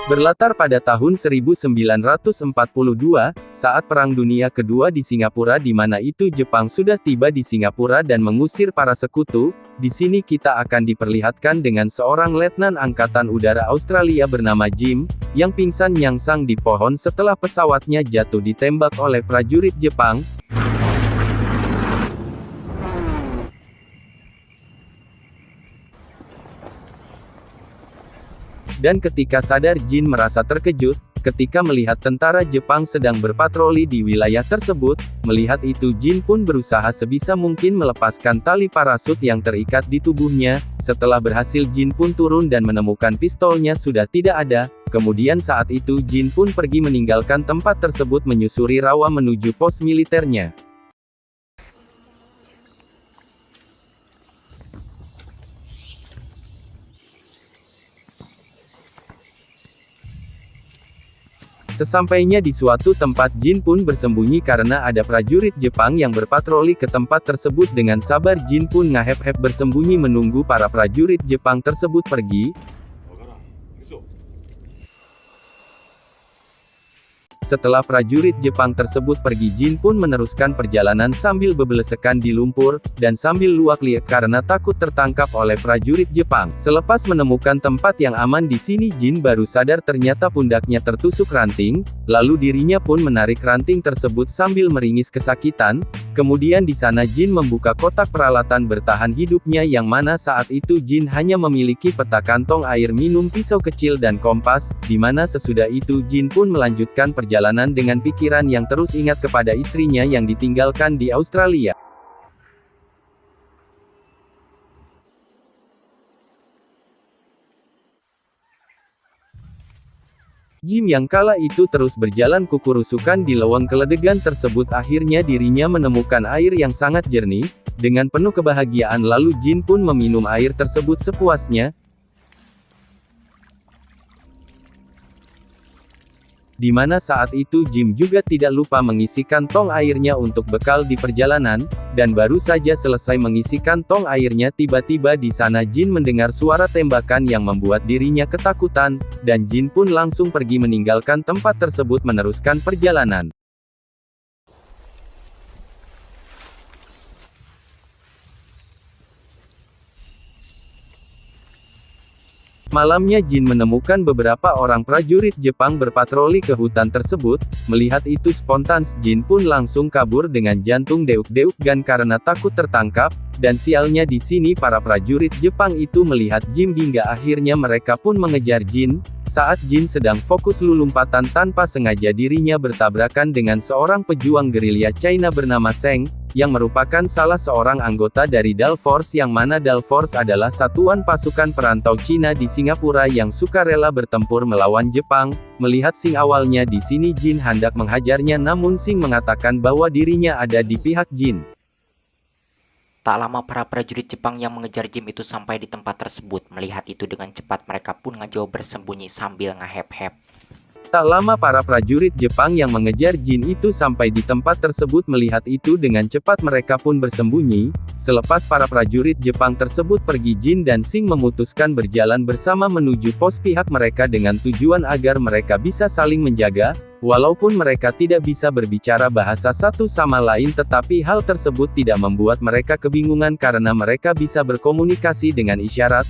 Berlatar pada tahun 1942, saat Perang Dunia Kedua di Singapura di mana itu Jepang sudah tiba di Singapura dan mengusir para sekutu, di sini kita akan diperlihatkan dengan seorang letnan Angkatan Udara Australia bernama Jim, yang pingsan nyangsang di pohon setelah pesawatnya jatuh ditembak oleh prajurit Jepang. Dan ketika sadar Jin merasa terkejut, ketika melihat tentara Jepang sedang berpatroli di wilayah tersebut. Melihat itu Jin pun berusaha sebisa mungkin melepaskan tali parasut yang terikat di tubuhnya. Setelah berhasil Jin pun turun dan menemukan pistolnya sudah tidak ada. Kemudian saat itu Jin pun pergi meninggalkan tempat tersebut menyusuri rawa menuju pos militernya. Sesampainya di suatu tempat Jin pun bersembunyi karena ada prajurit Jepang yang berpatroli ke tempat tersebut dengan sabar Jin pun ngahep-hep bersembunyi menunggu para prajurit Jepang tersebut pergi. Setelah prajurit Jepang tersebut pergi Jin pun meneruskan perjalanan sambil bebelesekan di lumpur, dan sambil luak-liak karena takut tertangkap oleh prajurit Jepang. Selepas menemukan tempat yang aman di sini Jin baru sadar ternyata pundaknya tertusuk ranting, lalu dirinya pun menarik ranting tersebut sambil meringis kesakitan. Kemudian di sana Jin membuka kotak peralatan bertahan hidupnya yang mana saat itu Jin hanya memiliki peta kantong air minum pisau kecil dan kompas, di mana sesudah itu Jin pun melanjutkan perjalanan dengan pikiran yang terus ingat kepada istrinya yang ditinggalkan di Australia. Jim yang kala itu terus berjalan kukurusukan di leweng keledegan tersebut akhirnya dirinya menemukan air yang sangat jernih, dengan penuh kebahagiaan lalu Jin pun meminum air tersebut sepuasnya. Di mana saat itu Jim juga tidak lupa mengisikan tong airnya untuk bekal di perjalanan, dan baru saja selesai mengisikan tong airnya tiba-tiba di sana Jin mendengar suara tembakan yang membuat dirinya ketakutan, dan Jin pun langsung pergi meninggalkan tempat tersebut meneruskan perjalanan. Malamnya Jin menemukan beberapa orang prajurit Jepang berpatroli ke hutan tersebut. Melihat itu spontan Jin pun langsung kabur dengan jantung deuk-deukan karena takut tertangkap, dan sialnya di sini para prajurit Jepang itu melihat Jin hingga akhirnya mereka pun mengejar Jin. Saat Jin sedang fokus lulumpatan tanpa sengaja dirinya bertabrakan dengan seorang pejuang gerilya China bernama Seng, yang merupakan salah seorang anggota dari Dal Force yang mana Dal Force adalah satuan pasukan perantau Cina di Singapura yang sukarela bertempur melawan Jepang. Melihat Sing awalnya di sini Jin hendak menghajarnya namun Sing mengatakan bahwa dirinya ada di pihak Jin. Tak lama para prajurit Jepang yang mengejar Jim itu sampai di tempat tersebut. Melihat itu dengan cepat mereka pun ngejauh bersembunyi sambil ngehep-hep. Tak lama para prajurit Jepang yang mengejar Jin itu sampai di tempat tersebut. Melihat itu dengan cepat mereka pun bersembunyi. Selepas para prajurit Jepang tersebut pergi Jin dan Sing memutuskan berjalan bersama menuju pos pihak mereka dengan tujuan agar mereka bisa saling menjaga. Walaupun mereka tidak bisa berbicara bahasa satu sama lain tetapi hal tersebut tidak membuat mereka kebingungan karena mereka bisa berkomunikasi dengan isyarat.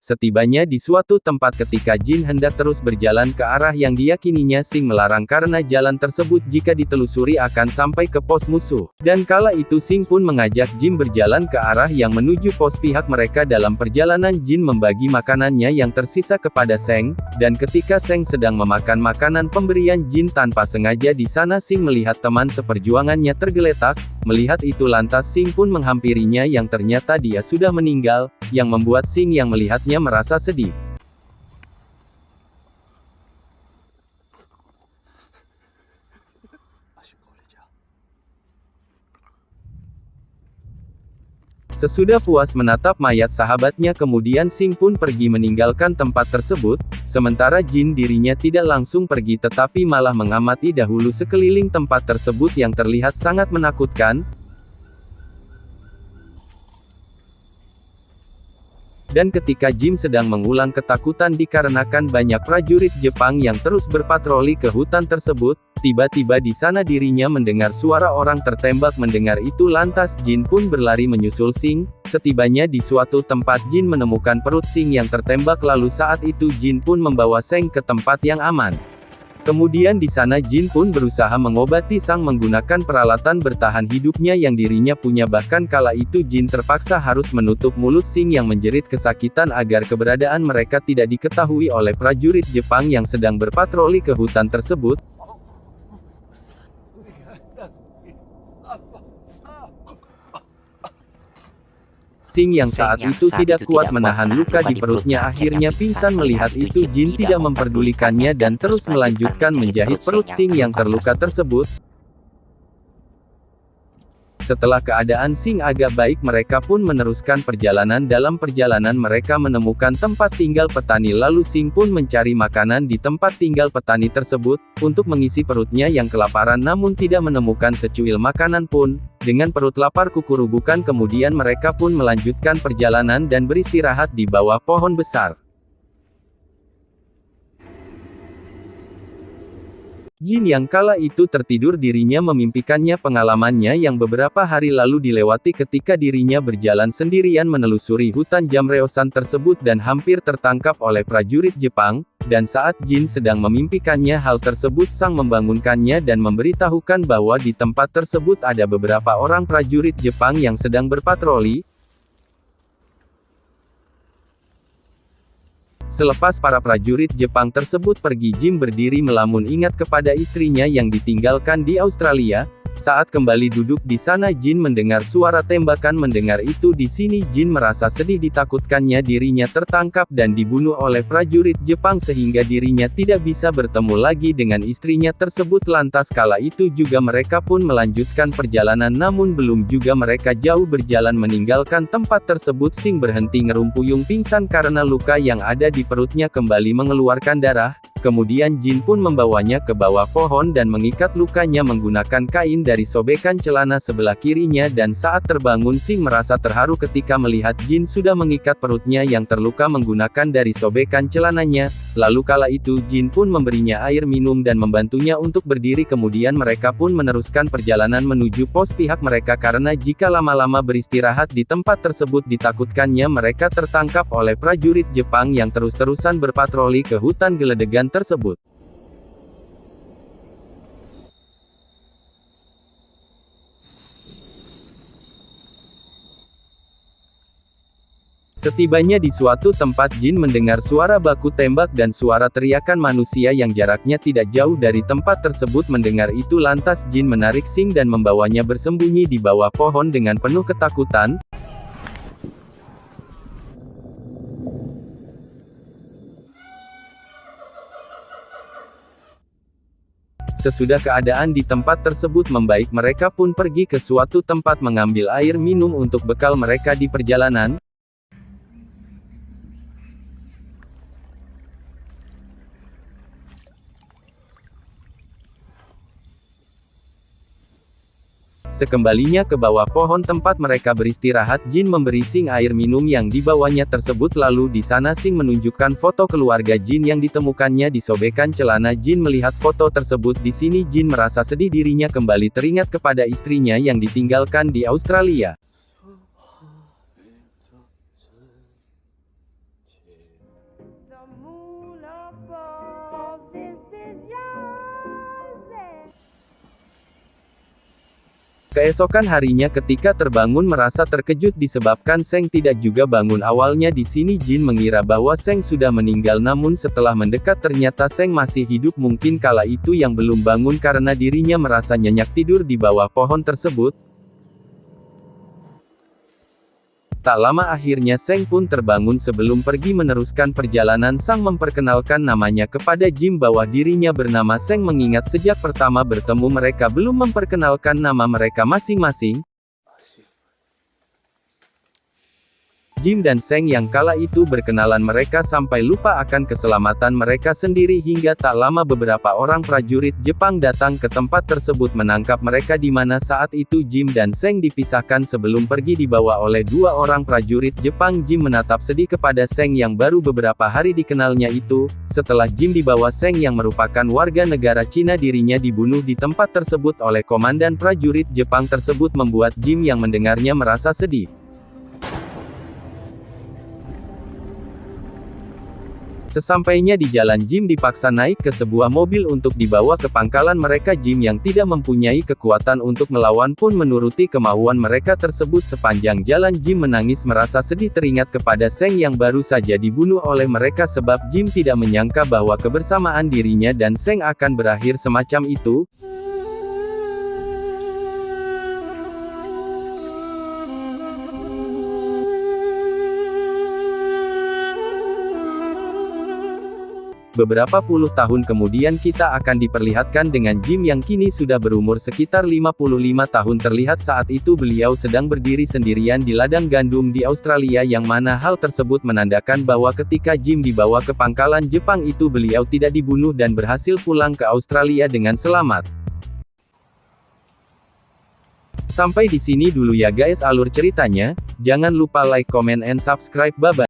Setibanya di suatu tempat ketika Jin hendak terus berjalan ke arah yang diyakininya Sing melarang karena jalan tersebut jika ditelusuri akan sampai ke pos musuh. Dan kala itu Sing pun mengajak Jin berjalan ke arah yang menuju pos pihak mereka. Dalam perjalanan Jin membagi makanannya yang tersisa kepada Seng, dan ketika Seng sedang memakan makanan pemberian Jin tanpa sengaja di sana Sing melihat teman seperjuangannya tergeletak. Melihat itu lantas Sing pun menghampirinya yang ternyata dia sudah meninggal, yang membuat Sing yang melihatnya merasa sedih. Sesudah puas menatap mayat sahabatnya kemudian Sing pun pergi meninggalkan tempat tersebut, sementara Jin dirinya tidak langsung pergi tetapi malah mengamati dahulu sekeliling tempat tersebut yang terlihat sangat menakutkan. Dan ketika Jim sedang mengulang ketakutan dikarenakan banyak prajurit Jepang yang terus berpatroli ke hutan tersebut, tiba-tiba di sana dirinya mendengar suara orang tertembak. Mendengar itu lantas Jin pun berlari menyusul Sing. Setibanya di suatu tempat Jin menemukan perut Sing yang tertembak, lalu saat itu Jin pun membawa Seng ke tempat yang aman. Kemudian di sana Jin pun berusaha mengobati Sang menggunakan peralatan bertahan hidupnya yang dirinya punya. Bahkan kala itu Jin terpaksa harus menutup mulut Sing yang menjerit kesakitan agar keberadaan mereka tidak diketahui oleh prajurit Jepang yang sedang berpatroli ke hutan tersebut. Sing yang saat itu tidak kuat menahan luka di perutnya akhirnya pingsan. Melihat itu Jin tidak memperdulikannya dan terus melanjutkan menjahit perut Sing yang terluka tersebut. Setelah keadaan Sing agak baik, mereka pun meneruskan perjalanan. Dalam perjalanan mereka menemukan tempat tinggal petani, lalu Sing pun mencari makanan di tempat tinggal petani tersebut, untuk mengisi perutnya yang kelaparan namun tidak menemukan secuil makanan pun. Dengan perut lapar kukurubukan kemudian mereka pun melanjutkan perjalanan dan beristirahat di bawah pohon besar. Jin yang kala itu tertidur dirinya memimpikannya pengalamannya yang beberapa hari lalu dilewati ketika dirinya berjalan sendirian menelusuri hutan Jamreosan tersebut dan hampir tertangkap oleh prajurit Jepang. Dan saat Jin sedang memimpikannya hal tersebut, Sang membangunkannya dan memberitahukan bahwa di tempat tersebut ada beberapa orang prajurit Jepang yang sedang berpatroli. Selepas para prajurit Jepang tersebut pergi, Jim berdiri melamun ingat kepada istrinya yang ditinggalkan di Australia. Saat kembali duduk di sana Jin mendengar suara tembakan. Mendengar itu di sini Jin merasa sedih, ditakutkannya dirinya tertangkap dan dibunuh oleh prajurit Jepang sehingga dirinya tidak bisa bertemu lagi dengan istrinya tersebut. Lantas kala itu juga mereka pun melanjutkan perjalanan, namun belum juga mereka jauh berjalan meninggalkan tempat tersebut Sing berhenti ngerumpuyung pingsan karena luka yang ada di perutnya kembali mengeluarkan darah. Kemudian Jin pun membawanya ke bawah pohon dan mengikat lukanya menggunakan kain dari sobekan celana sebelah kirinya. Dan saat terbangun Sing merasa terharu ketika melihat Jin sudah mengikat perutnya yang terluka menggunakan dari sobekan celananya. Lalu kala itu Jin pun memberinya air minum dan membantunya untuk berdiri. Kemudian mereka pun meneruskan perjalanan menuju pos pihak mereka karena jika lama-lama beristirahat di tempat tersebut ditakutkannya mereka tertangkap oleh prajurit Jepang yang terus-terusan berpatroli ke hutan geledegan tersebut. Setibanya di suatu tempat Jin mendengar suara baku tembak dan suara teriakan manusia yang jaraknya tidak jauh dari tempat tersebut. Mendengar itu lantas Jin menarik Sing dan membawanya bersembunyi di bawah pohon dengan penuh ketakutan. Sesudah keadaan di tempat tersebut membaik mereka pun pergi ke suatu tempat mengambil air minum untuk bekal mereka di perjalanan. Sekembalinya ke bawah pohon tempat mereka beristirahat, Jin memberi Sing air minum yang dibawanya tersebut. Lalu di sana Sing menunjukkan foto keluarga Jin yang ditemukannya di sobekan celana Jin. Melihat foto tersebut di sini Jin merasa sedih, dirinya kembali teringat kepada istrinya yang ditinggalkan di Australia. Keesokan harinya ketika terbangun merasa terkejut disebabkan Seng tidak juga bangun. Awalnya di sini Jin mengira bahwa Seng sudah meninggal, namun setelah mendekat ternyata Seng masih hidup. Mungkin kala itu yang belum bangun karena dirinya merasa nyenyak tidur di bawah pohon tersebut. Tak lama akhirnya Seng pun terbangun. Sebelum pergi meneruskan perjalanan Sang memperkenalkan namanya kepada Jim bahwa dirinya bernama Seng, mengingat sejak pertama bertemu mereka belum memperkenalkan nama mereka masing-masing. Jim dan Seng yang kala itu berkenalan mereka sampai lupa akan keselamatan mereka sendiri hingga tak lama beberapa orang prajurit Jepang datang ke tempat tersebut menangkap mereka di mana saat itu Jim dan Seng dipisahkan sebelum pergi dibawa oleh dua orang prajurit Jepang. Jim menatap sedih kepada Seng yang baru beberapa hari dikenalnya itu. Setelah Jim dibawa Seng yang merupakan warga negara Cina dirinya dibunuh di tempat tersebut oleh komandan prajurit Jepang tersebut membuat Jim yang mendengarnya merasa sedih. Sesampainya di jalan Jim dipaksa naik ke sebuah mobil untuk dibawa ke pangkalan mereka. Jim yang tidak mempunyai kekuatan untuk melawan pun menuruti kemauan mereka tersebut. Sepanjang jalan Jim menangis merasa sedih teringat kepada Seng yang baru saja dibunuh oleh mereka sebab Jim tidak menyangka bahwa kebersamaan dirinya dan Seng akan berakhir semacam itu. Beberapa puluh tahun kemudian kita akan diperlihatkan dengan Jim yang kini sudah berumur sekitar 55 tahun. Terlihat saat itu beliau sedang berdiri sendirian di ladang gandum di Australia, yang mana hal tersebut menandakan bahwa ketika Jim dibawa ke pangkalan Jepang itu beliau tidak dibunuh dan berhasil pulang ke Australia dengan selamat. Sampai di sini dulu ya guys alur ceritanya. Jangan lupa like, comment and subscribe. Bye bye.